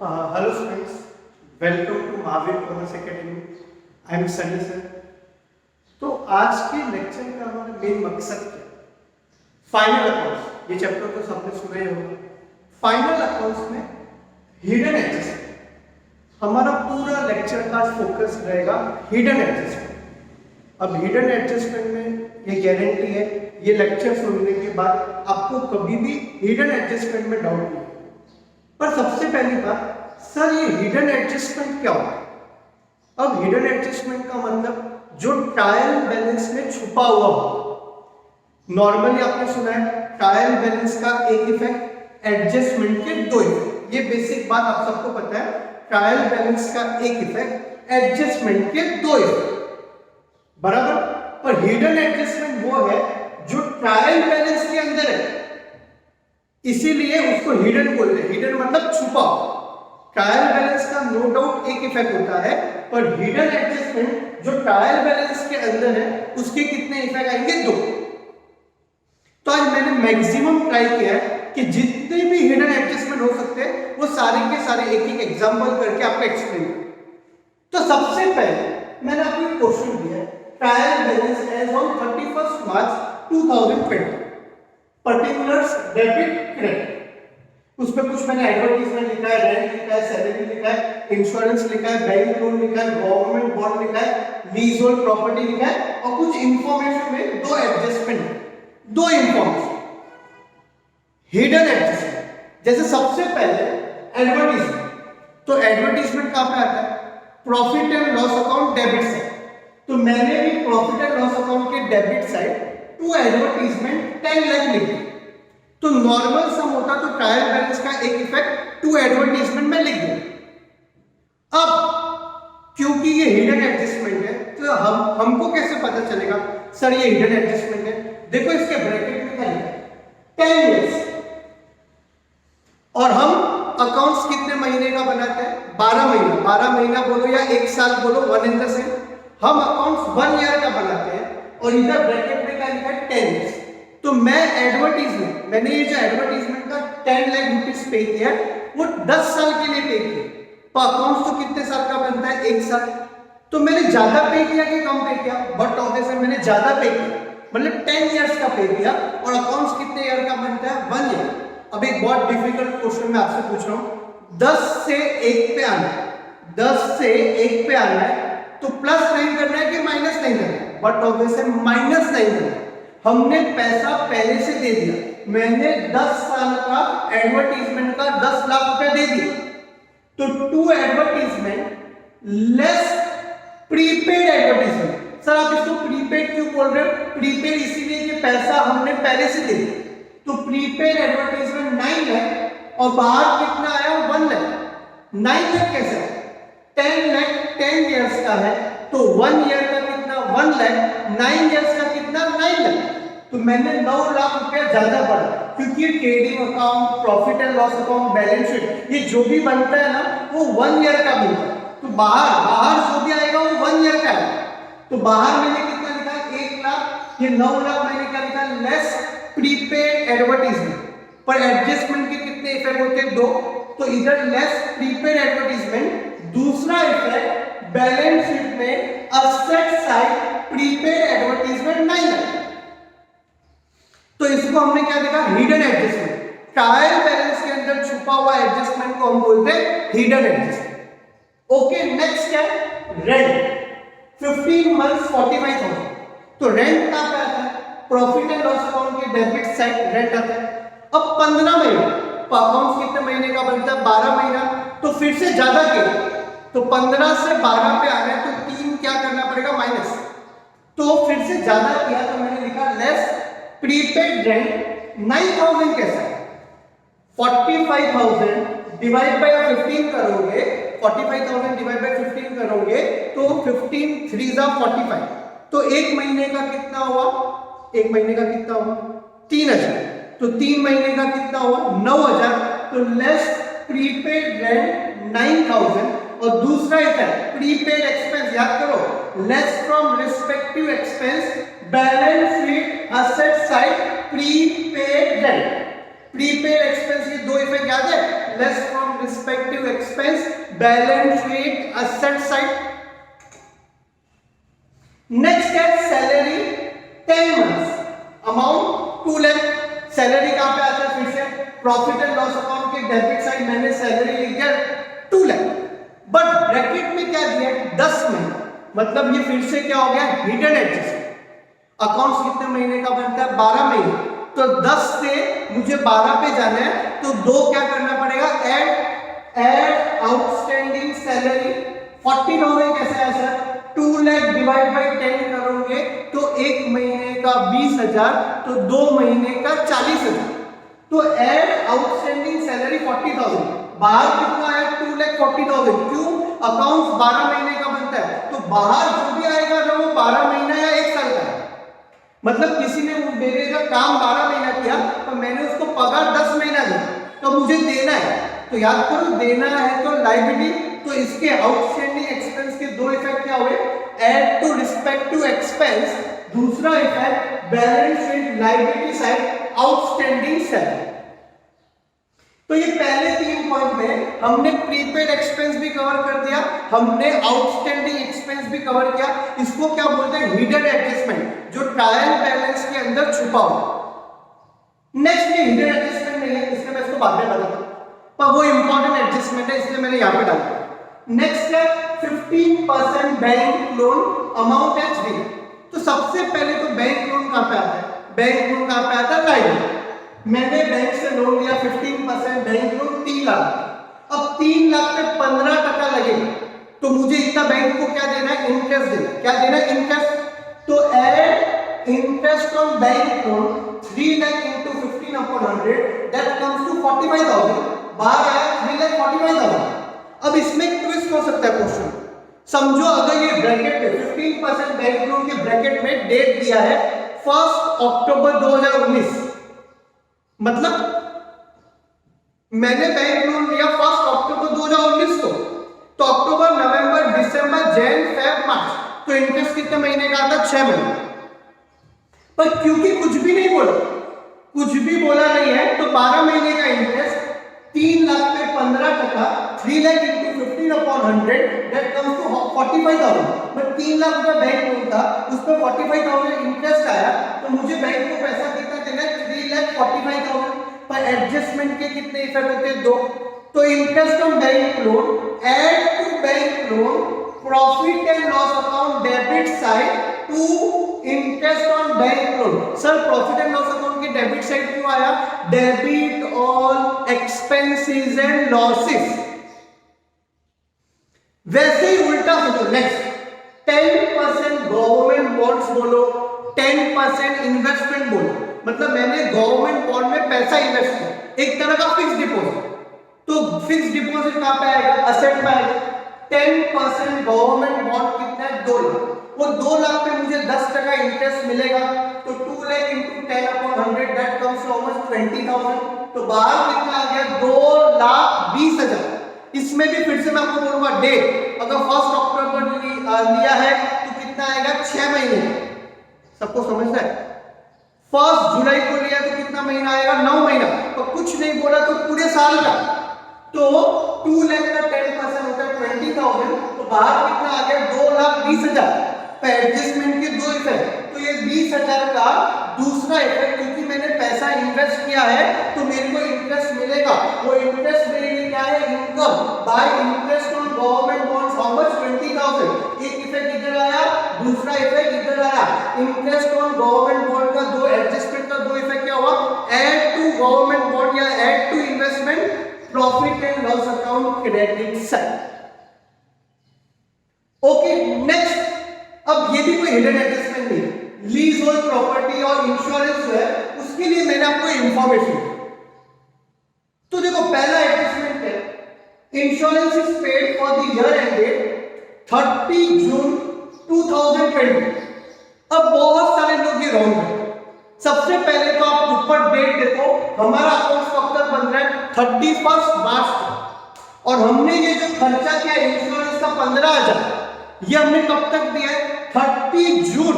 Hello students, welcome to Mahavir commerce academy. I am Sunny sir. तो आज के लेक्चर का हमारा मेन मकसद क्या है? Final accounts. ये चैप्टर तो सबने सुना ही होगा। फाइनल अकाउंट्स में हिडन एडजस्टमेंट, हमारा पूरा लेक्चर का फोकस रहेगा हिडन एडजस्टमेंट। अब हिडन एडजस्टमेंट में ये गारंटी है, ये लेक्चर सुनने के बाद आपको कभी भी हिडन एडजस्टमेंट में डाउट नहीं। पर सबसे पहली बात, सर ये हिडन एडजस्टमेंट क्या होता है? अब हिडन एडजस्टमेंट का मतलब जो ट्रायल बैलेंस में छुपा हुआ हो। नॉर्मली आपने सुना है ट्रायल बैलेंस का एक इफेक्ट, एडजस्टमेंट के दो इफेक्ट। ये बेसिक बात आप सबको पता है। ट्रायल बैलेंस का एक इफेक्ट, एडजस्टमेंट के दो इफेक्ट, बराबर। पर हिडन एडजस्टमेंट वो है जो ट्रायल बैलेंस के अंदर है, इसीलिए उसको हिडन बोलते हैं। हिडन मतलब छुपा। ट्रायल बैलेंस का नो डाउट एक इफेक्ट होता है, पर हिडन एडजस्टमेंट जो ट्रायल बैलेंस के अंदर है उसके कितने इफेक्ट आएंगे? दो। तो आज मैंने मैक्सिमम ट्राई किया है कि जितने भी हिडन एडजस्टमेंट हो सकते हैं वो सारे के सारे एक एक एग्जांपल करके आपको एक्सप्लेन करूं। तो सबसे पहले मैंने आपको एक क्वेश्चन दिया है, trial balance as on 31 March 2020, particulars debit credit. उस पे कुछ मैंने एडवर्टाइजमेंट लिखा है, रेंट लिखा है, सैलरी लिखा है, इंश्योरेंस लिखा है, बैंक लोन लिखा है, गवर्नमेंट बॉन्ड लिखा है, लीज होल्ड प्रॉपर्टी लिखा है, और कुछ इंफॉर्मेशन में दो एडजस्टमेंट, दो इंफॉर्मेशन हिडन एडजस्टमेंट। जैसे सबसे पहले एडवर्टाइजमेंट। तो एडवर्टाइजमेंट कहां पे आता है? Profit and loss account debit side. तो मैंने भी प्रॉफिट एंड लॉस अकाउंट के debit side to advertisement 10 lakh लिख दिया। तो नॉर्मल सम होता तो ट्रायल बैलेंस का एक इफेक्ट टू एडवर्टाइजमेंट में लिख दिया। अब क्योंकि ये हिडन एडजस्टमेंट है तो हमको कैसे पता चलेगा सर ये हिडन एडजस्टमेंट है? देखो इसके ब्रैकेट में क्या लिखा है, 10 इयर्स। और हम अकाउंट्स कितने महीने का बनाते हैं? 12 महीना। 12 महीना बोलो या एक साल बोलो, वन इन द सेम। हम अकाउंट्स 1 ईयर का बनाते हैं और इधर ब्रैकेट में क्या लिखा है? 10 इयर्स। तो मैं एडवर्टाइजमेंट, मैंने ये जो एडवर्टाइजमेंट का 10 लाख रुपीस पे किया वो 10 साल के लिए पे किया। तो अकाउंट्स तो कितने साल का बनता है? एक साल। तो मैंने ज्यादा पे किया कि कम पे किया? बट ऑब्वियसली मैंने ज्यादा पे किया, मतलब 10 इयर्स का पे किया। और अकाउंट्स कितने ईयर का बनता है? 1 ईयर। अब एक बहुत डिफिकल्ट क्वेश्चन मैं आपसे पूछ रहा हूं, 10 से 1 पे आना है, 10 से 1 पे आना है तो प्लस नहीं करना है कि माइनस नहीं करना है? बट ऑब्वियसली माइनस नहीं करना है। हमने पैसा पहले से दे दिया, मैंने 10 साल का एडवर्टाइजमेंट का 10 लाख रुपया दे दिया। तो to advertisement less prepaid advertisement. Sir आप इसको प्रीपेड क्यों बोल रहे हो? प्रीपेड इसीलिए कि पैसा हमने पहले से दे दिया। तो प्रीपेड एडवर्टाइजमेंट 9 लाख और बाहर कितना आया? 1 लाख। 9 लाख कैसे है? 10 लाख 10 इयर्स का है तो 1 ईयर का कितना? 1 लाख। 9 इयर्स का कितना? 9 लाख। तो मैंने 9 लाख रुपया ज्यादा बढ़ा, क्योंकि trading account, profit and loss account, balance sheet, ये जो भी बनता है ना वो 1 ईयर का बनता है। तो बाहर जो भी आएगा वो 1 ईयर का है। तो बाहर मैंने कितना लिखा? 1 लाख। ये 9 लाख मैंने क्या लिखा? Less prepaid advertisement. पर एडजस्टमेंट के कितने इफेक्ट होते हैं? 2। तो इधर लेस प्रीपेड एडवर्टाइजमेंट। दूसरा इफेक्ट बैलेंस शीट में असेट साइड प्रीपेड एडवर्टाइजमेंट 9 है। तो इसको हमने क्या देखा? Hidden adjustment. ट्रायल बैलेंस के अंदर छुपा हुआ एडजस्टमेंट को हम बोलते हैं हिडन एडजस्टमेंट। ओके, नेक्स्ट क्या है? रेंट। 15 मंथ्स 45,000। तो रेंट कहां पे आता है? प्रॉफिट एंड लॉस अकाउंट के डेबिट साइड रेंट आता है। अब 15 महीने, अकाउंट कितने महीने का बनता है? 12 महीना। तो फिर से ज्यादा किया तो 15 से 12 पे आ गए तो 3 क्या करना पड़ेगा? माइनस। तो फिर से ज्यादा किया तो मैंने लिखा लेस प्रीपेड रेंट 9,000 कैसा है? 45,000 डिवाइड बाय 15 करोगे, 45,000 डिवाइड बाय 15 करोगे तो 15 3 जा 45। तो एक महीने का कितना हुआ? एक महीने का कितना हुआ? 3,000। तो 3 महीने का कितना हुआ? 9,000। तो लेस प्रीपेड रेंट 9,000। और दूसरा इफेक्ट प्रीपेड एक्सपेंस, याद करो, less from respective expense balance sheet asset side prepaid rent. Prepaid expense के दो इफेक्ट याद है? Less from respective expense balance sheet asset side. Next है salary 10 months amount 2 lakh. Salary कहां पे आता है? फिर से प्रॉफिट एंड लॉस अकाउंट के डेबिट साइड मैंने सैलरी लिख दिया 2 लाख, बट ब्रैकेट में क्या दिया है? 10 महीने। मतलब ये फिर से क्या हो गया? Hidden adjustment. अकाउंट्स कितने महीने का बनता है? 12 महीने। तो 10 से मुझे 12 पे जाना है, तो 2 क्या करना पड़ेगा? ऐड आउटस्टैंडिंग सैलरी 40,000 कैसे आया सर? 2 लाख डिवाइड बाई 10 करोगे तो 1 महीने का 20,000, तो 2 महीने का 40,000। तो ऐड आउटस्टैंडिंग सैलरी 40,000। बाहर कितना है? 2,40,000। क्यों? अकाउंट्स 12 महीने का बनता है, तो बाहर जो भी आएगा ना वो 12 महीना या 1 साल का है। मतलब किसी ने मेरे का काम 12 महीना किया, तो मैंने उसको पगार 10 महीना दिया, तो मुझे देना है। तो याद करो, देना है तो लायबिलिटी। तो इसके आउटस्टैंडिंग एक्सपेंस के 2 इफेक्ट क्या हुए? Add to respect to expense. दूसरा effect balance sheet liability side outstanding salary. तो ये पहले 3 पॉइंट में हमने प्रीपेड एक्सपेंस भी कवर कर दिया, हमने आउटस्टैंडिंग एक्सपेंस भी कवर किया। इसको क्या बोलते हैं? हिडन एडजस्टमेंट, जो ट्रायल बैलेंस के अंदर छुपा हुआ। नेक्स्ट ये हिडन एडजस्टमेंट नहीं है, इसलिए मैं इसको बाद में बताता हूं, पर वो इंपॉर्टेंट एडजस्टमेंट है, इसलिए मैंने यहां पे डाला। नेक्स्ट है 15% बैंक लोन अमाउंट है 3 लाख। तो सबसे पहले तो बैंक लोन कहां पे आता है? बैंक लोन कहां पे आता है? लायबिलिटी। मैंने बैंक से लोन लिया 15% बैंक लोन 3 लाख। अब 3 लाख पे 15% लगेगा, तो मुझे इतना बैंक को क्या देना है? इंटरेस्ट देना। क्या देना है? इंटरेस्ट। तो add interest on bank loan 3 lakh into 15/100 that comes to 45,000। बाहर आया 3,45,000। अब इसमें ट्विस्ट हो सकता है क्वेश्चन। समझो अगर ये ब्रैकेट में 15% बैंक लोन के ब्रैकेट में डेट दिया है 1 अक्टूबर 2019, मतलब मैंने बैंक लोन लिया 1 अक्टूबर 2019 को, तो अक्टूबर, नवंबर, दिसंबर, जैन, फेब, मार्च, तो इंटरेस्ट कितने महीने का आता? 6 महीने। पर क्योंकि कुछ भी नहीं बोला, कुछ भी बोला नहीं है, तो 12 महीने का इंटरेस्ट 3 लाख पे 15%, 3 lakh into 15/100 that comes to 45,000। But 3 lakh रुपए बैंक लोन था, उस पर 45,000 इंटरेस्ट आया, तो मुझे बैंक को पैसा कितना देना है? 3,45,000। पर एडजस्टमेंट के कितने इफेक्ट होते हैं? 2। तो interest on bank loan add to bank loan profit and loss account debit side to interest on bank loan. Sir profit and loss account की डेबिट साइड क्यों आया? Debit on expenses and losses. वैसे ही उल्टा सोचो। Next 10% government bonds बोलो, 10% investment बोलो। मतलब मैंने गवर्नमेंट बॉन्ड में पैसा इन्वेस्ट किया, एक तरह का फिक्स डिपॉजिट। तो फिक्स डिपॉजिट कहां पे आएगा? असेट में आएगा। 10% गवर्नमेंट बॉन्ड कितना है? 2 लाख। वो 2 लाख पे मुझे 10% इंटरेस्ट मिलेगा, तो 2 lakh into 10/100 that comes to almost 20,000। तो बाहर कितना आ गया? 2,20,000। इसमें भी फिर से मैं आपको बोलूंगा डेट, अगर 1 अक्टूबर लिया है तो कितना आएगा? 6 महीने। सबको समझना है? 1 जुलाई को लिया तो कितना महीना आएगा? 9 महीना। तो कुछ नहीं बोला तो पूरे साल का। तो 2 लाख का 10% होता है 20,000। तो बाहर कितना आ गया? 2,20,000। एडजस्टमेंट के 2 इफेक्ट। तो ये 20,000 का दूसरा इफेक्ट, क्योंकि मैंने पैसा इन्वेस्ट किया है तो मेरे को इंटरेस्ट मिलेगा। वो इंटरेस्ट मेरे लिए क्या है? Income by interest on government bonds. How much? 20,000। एक इफेक्ट इधर आया, दूसरा इफेक्ट इधर आया। इंटरेस्ट ऑन गवर्नमेंट बॉन्ड का 2 एडजस्टमेंट का 2 इफेक्ट क्या हुआ? ऐड टू गवर्नमेंट बॉन्ड या add to investment profit and loss account credit side. Okay next. अब ये भी कोई हिडन एडजस्टमेंट नहीं है। लीज होल्ड प्रॉपर्टी और इंश्योरेंस जो है उसके लिए मैंने आपको इंफॉर्मेशन। तो देखो पहला एडजस्टमेंट है insurance is paid for the year ended 30 जून 2020। अब बहुत सारे लोग ये रॉन्ग है। सबसे पहले तो आप ऊपर डेट देखो, हमारा अकाउंट कब तक बन रहा है? 31 मार्च तक। और हमने ये जो खर्चा किया इंश्योरेंस का 15,000, ये हमने कब तक दिया है? 30 जून।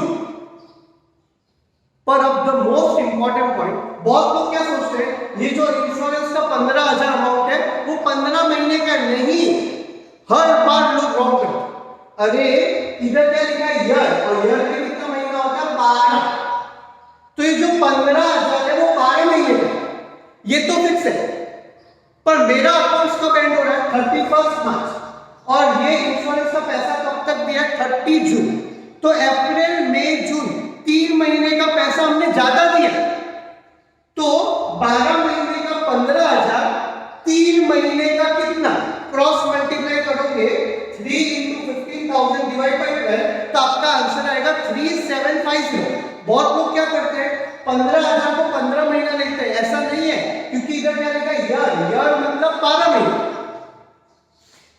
पर अब द मोस्ट इंपॉर्टेंट पॉइंट, बहुत लोग क्या सोचते हैं, ये जो इंश्योरेंस का 15,000 अमाउंट है वो 15 महीने का नहीं, अरे इधर क्या लिखा है ईयर, और ईयर में कितना महीना होता है 12। तो ये जो 15,000 है वो 12 महीने का, ये तो फिक्स है। पर मेरा अकाउंट कब एंड हो रहा है 31 मार्च, और ये इंश्योरेंस का पैसा कब तक दिया 30 जून। तो अप्रैल मई जून 3 महीने का पैसा हमने ज्यादा दिया, तो 12 महीने का 15,000, 3 महीने का कितना, क्रॉस मल्टीप्लाई करोगे 3 into 15,000 डिवाइड बाई 12, तो आपका आंसर आएगा 3750। बहुत लोग क्या करते हैं 15,000 को 15 महीना लेते हैं, ऐसा नहीं है, क्योंकि इधर क्या लिखा है ईयर, ईयर मतलब 12 महीने।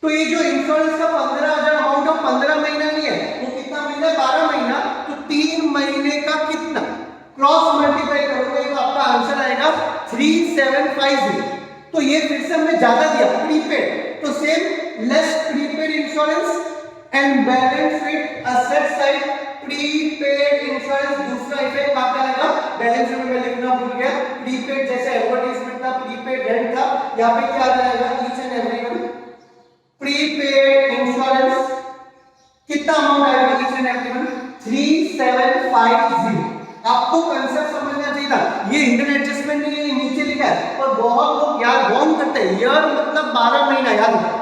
तो ये जो इंश्योरेंस का 15,000 अमाउंट है 15 महीना नहीं है, वो कितना महीना है 12 महीना। तो 3 महीने का कितना, क्रॉस मल्टीप्लाई करोगे तो आपका आंसर आएगा 3750। तो ये फिर से हमने ज्यादा दिया प्रीपेड, तो same less prepaid insurance and balance sheet asset side prepaid insurance. दूसरा इफेक्ट कहां पे आएगा, बैलेंस शीट में लिखना भूल गया, प्रीपेड जैसे एडवर्टाइजमेंट था, प्रीपेड रेंट था, यहां पे क्या आ जाएगा each and everyone prepaid insurance. कितना अमाउंट आएगा ईच एंड एवरीवन 3750। आपको कांसेप्ट समझना चाहिए था, ये हिडन एडजस्टमेंट नहीं है, नीचे लिखा है, और बहुत लोग यार रॉन्ग करते हैं, ईयर मतलब 12 महीना याद रखो।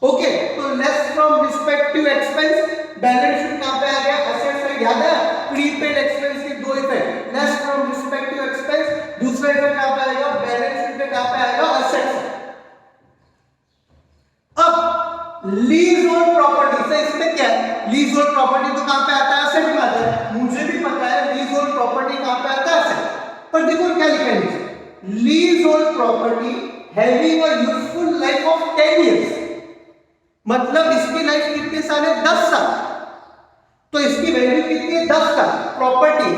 ओके, तो less from respective expense, balance sheet कहां पे आ गया, एसेट साइड याद है, प्रीपेड एक्सपेंस के दो effect, less from respective expense, दूसरा इफेक्ट कहां पे आएगा, बैलेंस शीट पे कहां पे आएगा, एसेट साइड। अब लीज होल्ड प्रॉपर्टी से इसमें क्या है, लीज होल्ड प्रॉपर्टी तो कहां पे आता है, एसेट में आता है, मुझे भी पता है लीज होल्ड प्रॉपर्टी कहां पे आता है, एसेट। पर देखो क्या लिखा है नीचे, lease hold property having a useful life of 10 years, मतलब इसकी लाइफ कितने साल है 10 साल, तो इसकी वैल्यू कितनी है 10 साल। प्रॉपर्टी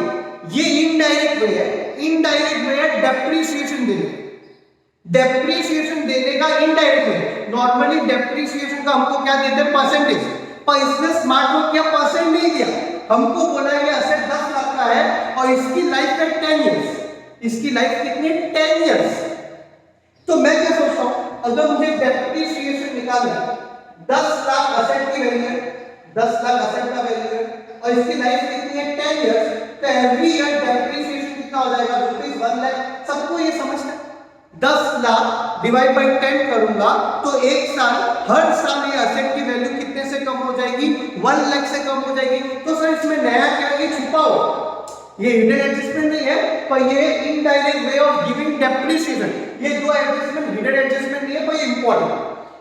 ये इनडायरेक्ट वे है, इनडायरेक्ट वे है डेप्रिसिएशन देने, डेप्रिसिएशन देने का इनडायरेक्ट वे। नॉर्मली डेप्रिसिएशन का हमको क्या देते हैं परसेंटेज, पर इसने स्मार्ट वर्क किया परसेंट नहीं दिया, हमको बोला ये असेट 10 लाख का है और इसकी लाइफ है 10 इयर्स, इसकी लाइफ कितनी 10 इयर्स। तो मैं क्या सोचता हूं, अगर मुझे डेप्रिसिएशन निकालना है 10 लाख असेट की वैल्यू है, 10 लाख असेट का वैल्यू है, और इसकी लाइफ कितनी है 10 इयर्स, तो एवरी ईयर डेप्रिसिएशन कितना हो जाएगा ₹1 लाख। सबको ये समझना है 10 लाख डिवाइड बाई 10 करूंगा तो एक साल, हर साल ये असेट की वैल्यू कितने से कम हो जाएगी 1 लाख से कम हो जाएगी। तो सर इसमें नया क्या है, ये छुपा हो, ये हिडन एडजस्टमेंट नहीं है, पर ये indirect way of giving depreciation. ये दो एडजस्टमेंट हिडन एडजस्टमेंट नहीं है, पर ये इंपॉर्टेंट,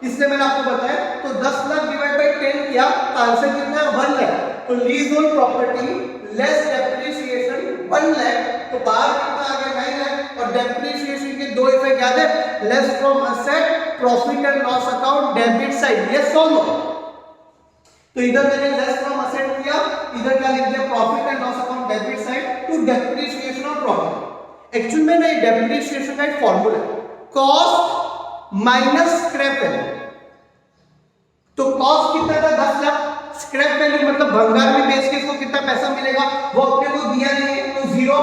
इसलिए मैंने आपको बताया। तो 10 लाख डिवाइड बाई 10 किया तो आंसर कितना है 1 लाख। तो lease hold property less depreciation 1 lakh, तो बाहर कितना आ गया 9 लाख। और डेप्रिसिएशन के दो इफेक्ट याद है, less from asset, profit and loss account debit side, ये सोलो। तो इधर मैंने लेस फ्रॉम असेट किया, इधर क्या लिख दिया profit and loss account debit side to depreciation of profit. Actually में नहीं, डेप्रिसिएशन का एक फार्मूला है, कॉस्ट माइनस स्क्रैप वैल्यू। तो कॉस्ट कितना था 10 लाख, स्क्रैप वैल्यू मतलब भंगार में बेच के इसको कितना पैसा मिलेगा वो अपने को दिया नहीं है, तो 0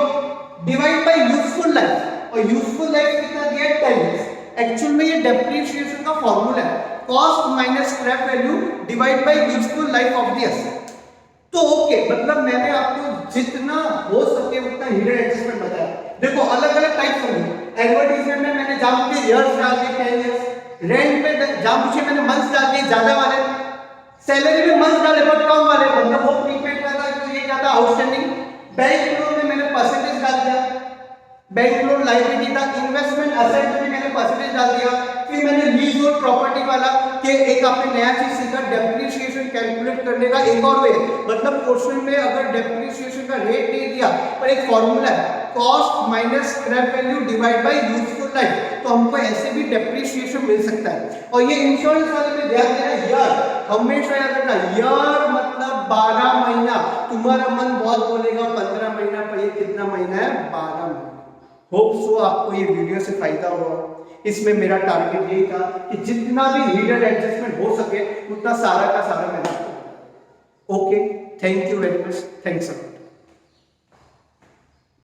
डिवाइड बाय यूजफुल लाइफ, और यूजफुल लाइफ कितना दिया है 10 इयर्स। एक्चुअल में ये डेप्रिसिएशन का फार्मूला है, cost minus scrap value divide by useful life of the asset. तो ओके, मतलब मैंने आपको जितना हो सके उतना हिडन एडजस्टमेंट बताया। देखो अलग अलग टाइप्स होंगे, एडवर्टाइजमेंट में मैंने जानबूझ के ईयर्स डाल दिए 10 इयर्स, रेंट पे जानबूझ के मैंने मंथ्स डाल दिए ज्यादा वाले, सैलरी में मंथ्स डाले बट कम वाले, मतलब वो प्रीपेड का था तो ये क्या था आउटस्टैंडिंग। बैंक लोन में मैंने परसेंटेज डाल दिया, बैंक लोन लायबिलिटी था। इन्वेस्टमेंट असेट में मैंने परसेंटेज डाल दिया। फिर मैंने लीज होल्ड प्रॉपर्टी वाला कि एक आपने नया चीज सीखा, डेप्रिसिएशन कैलकुलेट करने का एक और वे, मतलब क्वेश्चन में अगर डेप्रिसिएशन का रेट नहीं दिया पर एक फॉर्मूला है, cost minus scrap value divide by useful life, तो हमको ऐसे भी डेप्रिसिएशन मिल सकता है। और ये इंश्योरेंस वाले में ध्यान देना, ईयर हमेशा याद रखना, ईयर मतलब 12 महीना। तुम्हारा मन बहुत बोलेगा 15 महीना, पर ये कितना महीना है 12 महीना। होप सो आपको ये वीडियो से फायदा हुआ। इसमें मेरा टारगेट यही था कि जितना भी हिडन एडजस्टमेंट हो सके उतना सारा का सारा मैंने आपको। Okay, thank you very much, thanks.